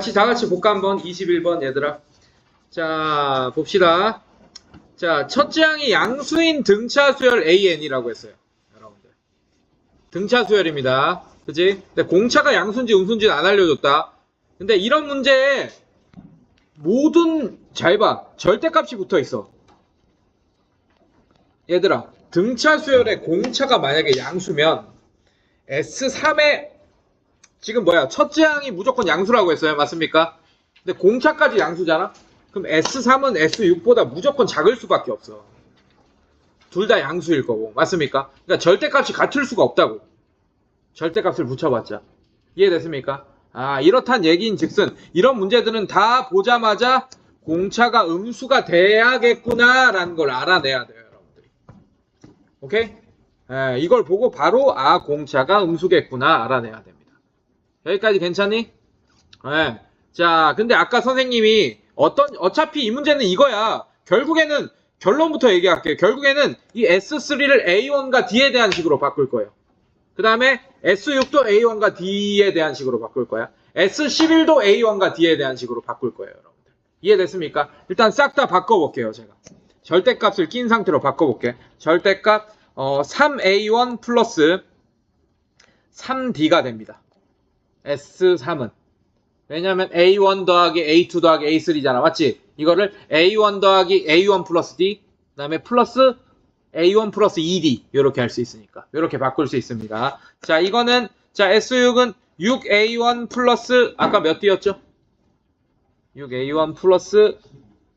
다 같이 볼까 한번 21번 얘들아. 자 봅시다. 자 첫째 항이 양수인 등차 수열 AN이라고 했어요. 여러분들 등차 수열입니다. 그치? 근데 공차가 양수인지 음수인지는 안 알려줬다. 근데 이런 문제에 모든 잘 봐. 절대값이 붙어 있어. 얘들아 등차 수열의 공차가 만약에 양수면 S3의 지금 뭐야 첫째 항이 무조건 양수라고 했어요. 맞습니까? 근데 공차까지 양수잖아? 그럼 S3은 S6보다 무조건 작을 수밖에 없어. 둘 다 양수일 거고. 맞습니까? 그러니까 절대값이 같을 수가 없다고. 절대값을 붙여봤자. 이해됐습니까? 아, 이렇단 얘기인 즉슨 이런 문제들은 다 보자마자 공차가 음수가 돼야겠구나라는 걸 알아내야 돼요. 여러분들이. 오케이? 이걸 보고 바로 아, 공차가 음수겠구나 알아내야 됩니다. 여기까지 괜찮니? 자, 근데 아까 선생님이 어차피 이 문제는 이거야. 결국에는 결론부터 얘기할게요. 결국에는 이 S3를 A1과 D에 대한 식으로 바꿀 거예요. 그 다음에 S6도 A1과 D에 대한 식으로 바꿀 거야. S11도 A1과 D에 대한 식으로 바꿀 거예요, 여러분들. 이해됐습니까? 일단 싹 다 바꿔볼게요, 제가. 절대값을 낀 상태로 바꿔볼게요. 절대값 3A1 플러스 3D가 됩니다. S3은. 왜냐면 A1 더하기 A2 더하기 A3잖아. 맞지? 이거를 A1 더하기 A1 플러스 D 그 다음에 플러스 A1 플러스 2D 이렇게 할 수 있으니까 이렇게 바꿀 수 있습니다. 자 이거는 자 S6은 6A1 플러스 아까 몇 D였죠? 6A1 플러스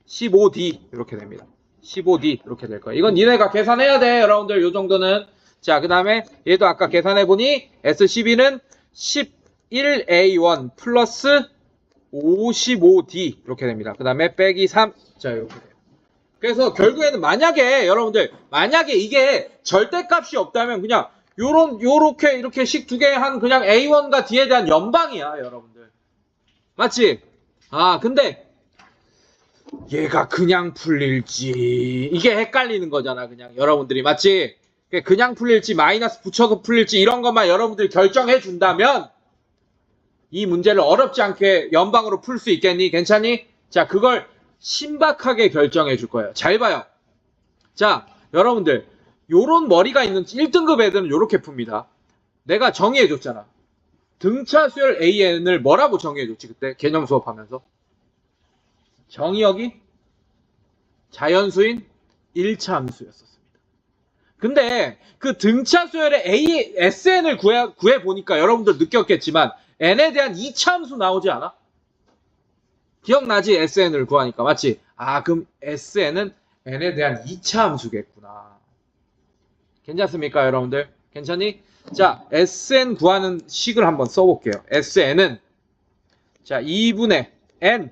15D 이렇게 됩니다. 15D 이렇게 될 거예요. 이건 니네가 계산해야 돼 여러분들 요 정도는. 자 그 다음에 얘도 아까 계산해보니 S12는 11A1 플러스 55D 이렇게 됩니다. 그 다음에 빼기 3. 자 이렇게 돼요. 그래서 결국에는 만약에 여러분들 만약에 이게 절대값이 없다면 그냥 요렇게 이렇게 식 두 개 한 그냥 A1과 D에 대한 연방이야 여러분들. 맞지? 아 근데 얘가 그냥 풀릴지 이게 헷갈리는 거잖아 그냥 여러분들이. 맞지? 그냥 풀릴지 마이너스 붙여서 풀릴지 이런 것만 여러분들이 결정해 준다면 이 문제를 어렵지 않게 연방으로 풀 수 있겠니? 괜찮니? 자, 그걸 신박하게 결정해 줄 거예요. 잘 봐요. 자, 여러분들 요런 머리가 있는 1등급 애들은 요렇게 풉니다. 내가 정의해 줬잖아. 등차 수열 AN을 뭐라고 정의해 줬지 그때 개념 수업하면서? 정의역이 자연수인 1차 함수였었습니다. 근데 그 등차 수열의 SN을 구해 보니까 여러분들 느꼈겠지만 n에 대한 2차 함수 나오지 않아? 기억나지? SN을 구하니까. 맞지? 아, 그럼 SN은 n에 대한 2차 함수겠구나. 괜찮습니까, 여러분들? 괜찮니? 자, SN 구하는 식을 한번 써볼게요. SN은 자, 2분의 n.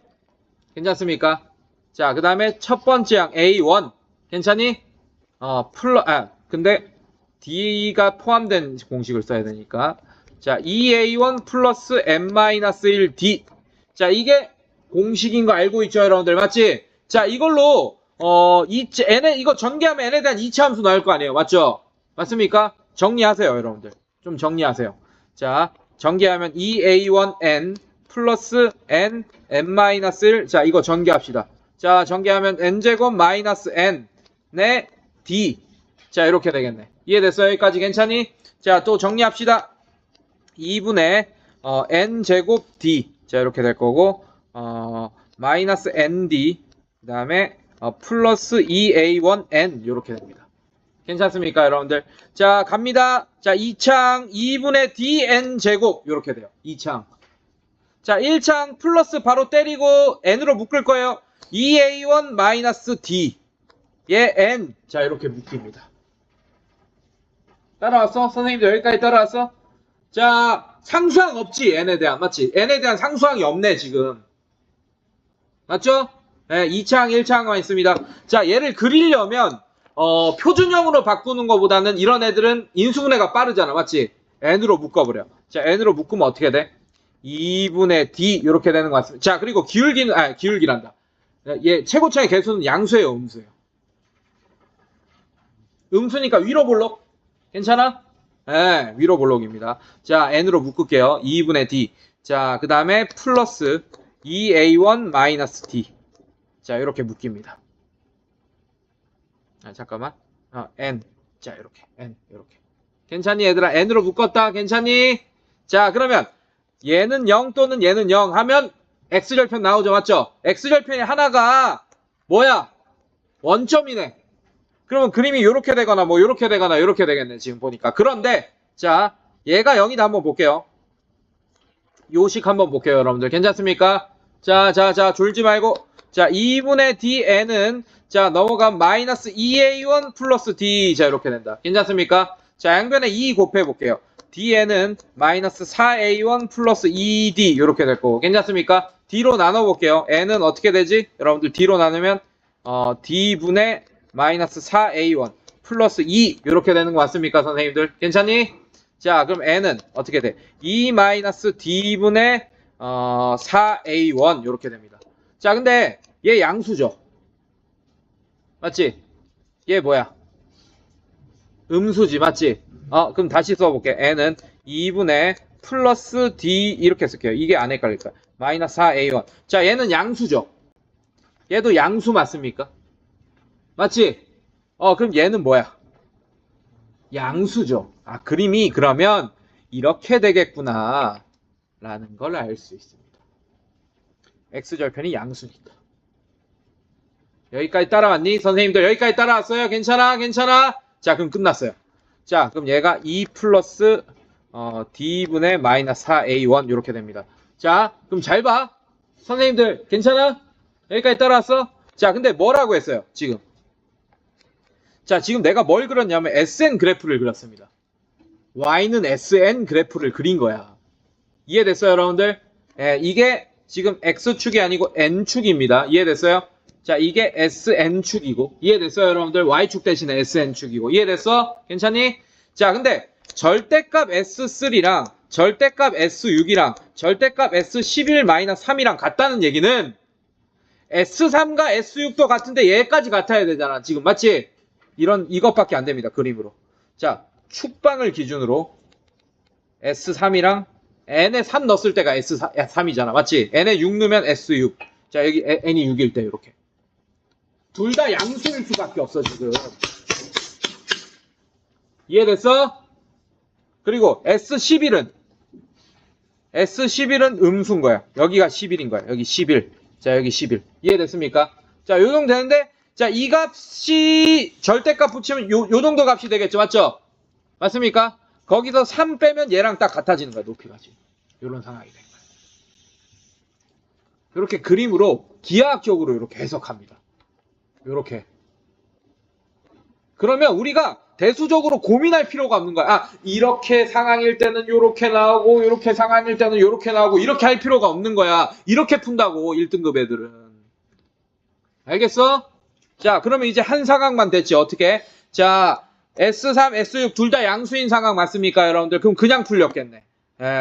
괜찮습니까? 자, 그 다음에 첫 번째 항 A1. 괜찮니? 근데 D가 포함된 공식을 써야 되니까. 자, 2A1 플러스 n-1D. 자, 이게 공식인 거 알고 있죠, 여러분들? 맞지? 자, 이걸로, 이거 전개하면 n에 대한 2차 함수 나올 거 아니에요? 맞죠? 맞습니까? 정리하세요, 여러분들. 좀 정리하세요. 자, 전개하면 2A1n 플러스 n-1. 자, 이거 전개합시다. 자, 전개하면 n제곱 마이너스 n의 d. 자, 이렇게 되겠네. 이해됐어요? 여기까지 괜찮니? 자, 또 정리합시다. 2분의 n제곱 d. 자, 이렇게 될 거고 마이너스 nd 그 다음에 플러스 2a1n 이렇게 됩니다. 괜찮습니까, 여러분들? 자, 갑니다. 자, 2창 2분의 dn제곱 이렇게 돼요. 2창. 자, 1창 플러스 바로 때리고 n으로 묶을 거예요. 2a1 마이너스 d 의 n. 자, 이렇게 묶입니다. 따라왔어? 선생님도 여기까지 따라왔어? 자, 상수항 없지, n에 대한. 맞지? n에 대한 상수항이 없네, 지금. 맞죠? 네, 2창, 1창만 있습니다. 자, 얘를 그리려면, 표준형으로 바꾸는 것보다는 이런 애들은 인수분해가 빠르잖아. 맞지? n으로 묶어버려. 자, n으로 묶으면 어떻게 돼? 2분의 d, 이렇게 되는 것 같습니다. 자, 그리고 기울기란다. 얘, 최고차의 개수는 양수예요, 음수예요? 음수니까 위로 볼록? 괜찮아? 네, 위로 볼록입니다. 자, n으로 묶을게요. 2분의 d. 자, 그 다음에 플러스 2a1 D. 자, 이렇게 묶입니다. 아, 잠깐만. n. 자, 이렇게. n. 이렇게. 괜찮니, 얘들아? n으로 묶었다. 괜찮니? 자, 그러면 얘는 0 또는 얘는 0 하면 x절편 나오죠. 맞죠? x절편이 하나가 뭐야? 원점이네. 그러면 그림이 이렇게 되거나 뭐 이렇게 되거나 이렇게 되겠네. 지금 보니까. 그런데 자, 얘가 0이다 한번 볼게요. 요식 한번 볼게요, 여러분들. 괜찮습니까? 자, 졸지 말고. 자, 2분의 dn은 자, 넘어간 마이너스 2a1 플러스 d. 자, 이렇게 된다. 괜찮습니까? 자, 양변에 2 곱해 볼게요. dn은 마이너스 4a1 플러스 2d. 이렇게 될 거고. 괜찮습니까? d로 나눠 볼게요. n은 어떻게 되지? 여러분들 d로 나누면 d분의 마이너스 4a1 플러스 2 이렇게 되는 거 맞습니까, 선생님들? 괜찮니? 자, 그럼 n은 어떻게 돼? 2 마이너스 d분의 4a1 이렇게 됩니다. 자, 근데 얘 양수죠. 맞지? 얘 뭐야? 음수지, 맞지? 그럼 다시 써볼게. n은 2분의 플러스 d 이렇게 쓸게요. 이게 안 헷갈릴 거야. 마이너스 4a1. 자, 얘는 양수죠. 얘도 양수 맞습니까? 맞지? 그럼 얘는 뭐야? 양수죠. 그림이 그러면 이렇게 되겠구나 라는 걸 알 수 있습니다. x절편이 양수니까. 여기까지 따라왔니? 선생님들 여기까지 따라왔어요? 괜찮아? 자, 그럼 끝났어요. 자, 그럼 얘가 2 플러스 d분의 마이너스 4a1 이렇게 됩니다. 자, 그럼 잘 봐. 선생님들 괜찮아? 여기까지 따라왔어? 자, 근데 뭐라고 했어요? 지금. 자, 지금 내가 뭘 그렸냐면 SN 그래프를 그렸습니다. Y는 SN 그래프를 그린 거야. 이해됐어요, 여러분들? 이게 지금 X축이 아니고 N축입니다. 이해됐어요? 자, 이게 SN축이고, 이해됐어요, 여러분들? Y축 대신에 SN축이고, 이해됐어? 괜찮니? 자, 근데 절대값 S3랑 절대값 S6이랑 절대값 S11-3이랑 같다는 얘기는 S3과 S6도 같은데 얘까지 같아야 되잖아. 지금 맞지? 이것밖에 안 됩니다. 그림으로. 자, 축방을 기준으로 S3이랑 n에 3 넣었을 때가 S3이잖아. 맞지? n에 6 넣으면 S6. 자, 여기 n이 6일 때 이렇게. 둘 다 양수일 수밖에 없어, 지금. 이해됐어? 그리고 S11은 음수인 거야. 여기가 11인 거야. 여기 11. 자, 여기 11. 이해됐습니까? 자, 요 정도 되는데, 자, 이 값이 절대값 붙이면 요 정도 값이 되겠죠. 맞죠? 맞습니까? 거기서 3 빼면 얘랑 딱 같아지는 거야. 높이가 지금. 요런 상황이 된 거야. 이렇게 그림으로 기하학적으로 이렇게 해석합니다. 요렇게. 그러면 우리가 대수적으로 고민할 필요가 없는 거야. 이렇게 상황일 때는 요렇게 나오고, 요렇게 상황일 때는 요렇게 나오고, 이렇게 할 필요가 없는 거야. 이렇게 푼다고, 1등급 애들은. 알겠어? 자, 그러면 이제 한 상황만 됐지. 어떻게? 자, S3, S6 둘 다 양수인 상황 맞습니까, 여러분들? 그럼 그냥 풀렸겠네.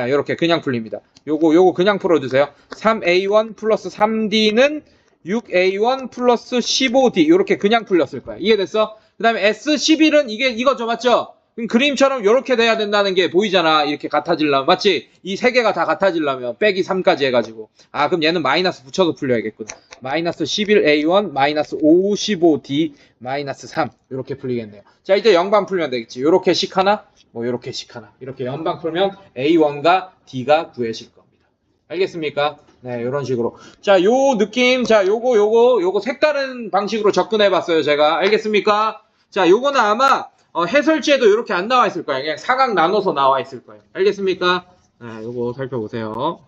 요렇게 그냥 풀립니다. 요거 그냥 풀어주세요. 3A1 플러스 3D는 6A1 플러스 15D. 요렇게 그냥 풀렸을 거야. 이해됐어? 그 다음에 S11은 이거죠, 맞죠? 그럼 그림처럼 요렇게 돼야 된다는 게 보이잖아. 이렇게 같아지려면. 맞지? 이 세 개가 다 같아지려면 빼기 3까지 해가지고. 그럼 얘는 마이너스 붙여서 풀려야겠구나. 마이너스 11A1 마이너스 55D 마이너스 3. 요렇게 풀리겠네요. 자, 이제 영방 풀면 되겠지. 요렇게 식 하나, 뭐 요렇게 식 하나. 이렇게 영방 풀면 A1과 D가 구해질 겁니다. 알겠습니까? 네, 요런 식으로. 자, 요 느낌, 자, 요거 색다른 방식으로 접근해봤어요, 제가. 알겠습니까? 자, 요거는 아마 해설지에도 이렇게 안 나와 있을 거예요. 그냥 사각 나눠서 나와 있을 거예요. 알겠습니까? 네, 요거 살펴보세요.